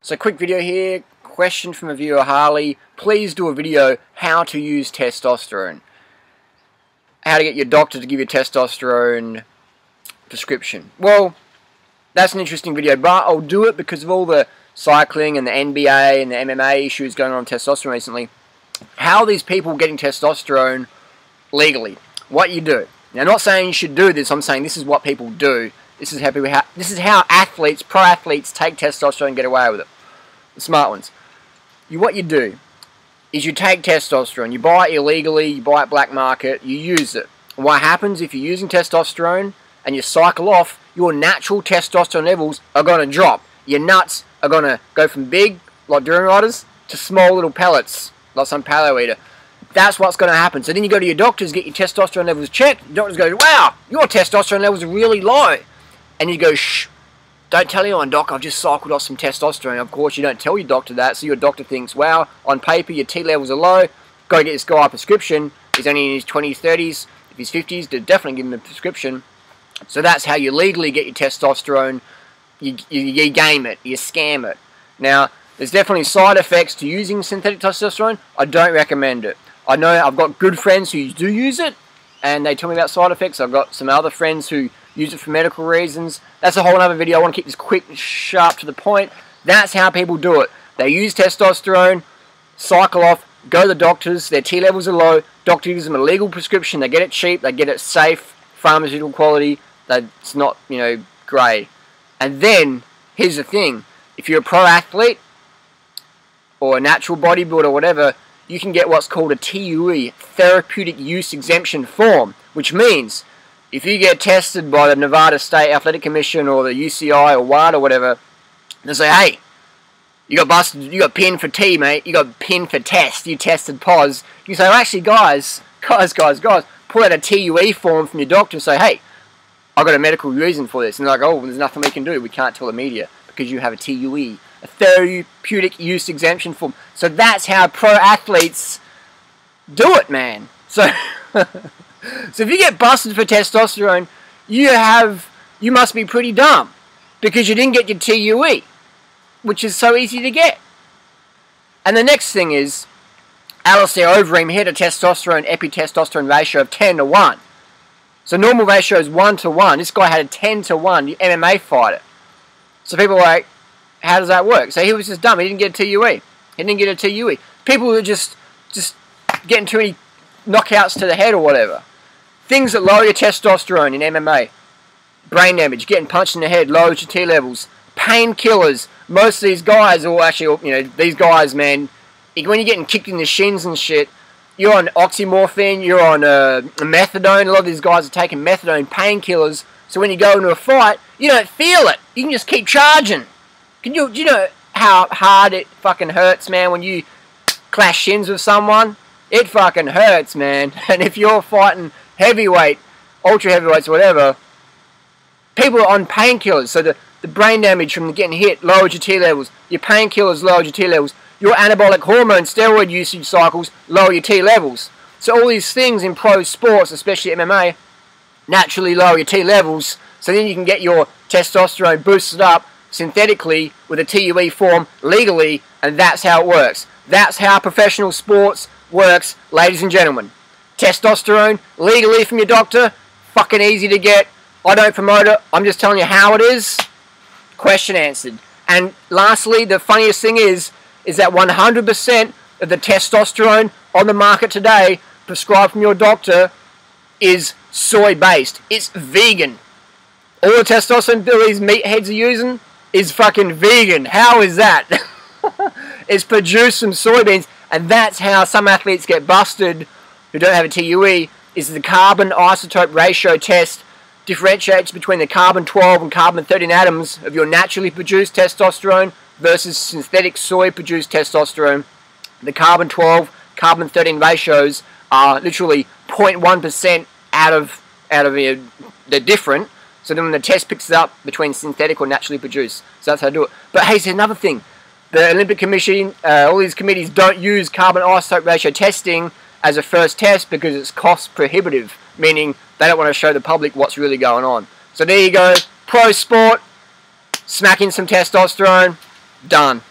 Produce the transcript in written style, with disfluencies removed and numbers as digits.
So quick video here, question from a viewer, Harley. Please do a video how to use testosterone. How to get your doctor to give you a testosterone prescription. Well, that's an interesting video, but I'll do it because of all the cycling and the NBA and the MMA issues going on with testosterone recently. How are these people getting testosterone legally? What you do. Now, I'm not saying you should do this, I'm saying this is what people do. This is how athletes, pro athletes, take testosterone and get away with it. The smart ones. What you do is you take testosterone, you buy it illegally, you buy it black market, you use it. And what happens if you're using testosterone and you cycle off, your natural testosterone levels are going to drop. Your nuts are going to go from big, like Durian riders, to small little pellets, like some paleo eater. That's what's going to happen. So then you go to your doctors, get your testosterone levels checked. The doctors go, wow, your testosterone levels are really low. And you go, shh, don't tell anyone, doc, I've just cycled off some testosterone. Of course, you don't tell your doctor that, so your doctor thinks, wow, on paper, your T levels are low. Go get this guy a prescription. He's only in his 20s, 30s. If he's 50s, they'll definitely give him a prescription. So that's how you legally get your testosterone. You game it, you scam it. Now, there's definitely side effects to using synthetic testosterone. I don't recommend it. I know I've got good friends who do use it, and they tell me about side effects. I've got some other friends who use it for medical reasons. That's a whole other video. I want to keep this quick and sharp to the point. That's how people do it. They use testosterone, cycle off, go to the doctors, their T levels are low, doctor gives them a legal prescription, they get it cheap, they get it safe, pharmaceutical quality, it's not, grey. And then, here's the thing, if you're a pro athlete, or a natural bodybuilder or whatever, you can get what's called a TUE, Therapeutic Use Exemption Form, which means if you get tested by the Nevada State Athletic Commission or the UCI or WADA or whatever, they'll say, hey, you got busted, you got pinned for T, mate, you got pinned for test, you tested pos. You say, well, actually, guys, pull out a TUE form from your doctor and say, hey, I've got a medical reason for this. And they're like, oh, well, there's nothing we can do. We can't tell the media because you have a TUE, a Therapeutic Use Exemption Form. So that's how pro athletes do it, man. So... So if you get busted for testosterone, you must be pretty dumb because you didn't get your TUE, which is so easy to get. And the next thing is, Alistair Overeem had a testosterone epitestosterone ratio of 10 to 1. So normal ratio is 1 to 1. This guy had a 10 to 1, the MMA fighter. So people are like, how does that work? So he was just dumb. He didn't get a TUE. He didn't get a TUE. People are just getting too many knockouts to the head or whatever. Things that lower your testosterone in MMA. Brain damage, getting punched in the head, lowers your T levels. Painkillers. Most of these guys, or actually, these guys, man, when you're getting kicked in the shins and shit, you're on oxymorphine, you're on methadone. A lot of these guys are taking methadone, painkillers. So when you go into a fight, you don't feel it. You can just keep charging. Do you know how hard it fucking hurts, man, when you clash shins with someone? It fucking hurts, man. And if you're fighting heavyweight, ultra heavyweights, whatever, people are on painkillers. So the brain damage from getting hit lowers your T levels. Your painkillers lower your T levels. Your anabolic hormone steroid usage cycles lower your T levels. So all these things in pro sports, especially MMA, naturally lower your T levels. So then you can get your testosterone boosted up synthetically with a TUE form legally, and that's how it works. That's how professional sports works, ladies and gentlemen. Testosterone, legally from your doctor, fucking easy to get. I don't promote it, I'm just telling you how it is. Question answered. And lastly, the funniest thing is that 100% of the testosterone on the market today, prescribed from your doctor, is soy-based. It's vegan. All the testosterone these meatheads are using is fucking vegan. How is that? It's produced from soybeans. And that's how some athletes get busted who don't have a TUE, is the carbon isotope ratio test differentiates between the carbon-12 and carbon-13 atoms of your naturally produced testosterone versus synthetic soy-produced testosterone. The carbon-12, carbon-13 ratios are literally 0.1% out of they're different. So then when the test picks it up between synthetic or naturally produced. So that's how to do it. But hey, there's another thing. The Olympic Commission, all these committees don't use carbon isotope ratio testing as a first test because it's cost prohibitive, meaning they don't want to show the public what's really going on. So there you go, pro sport, smack in some testosterone, done.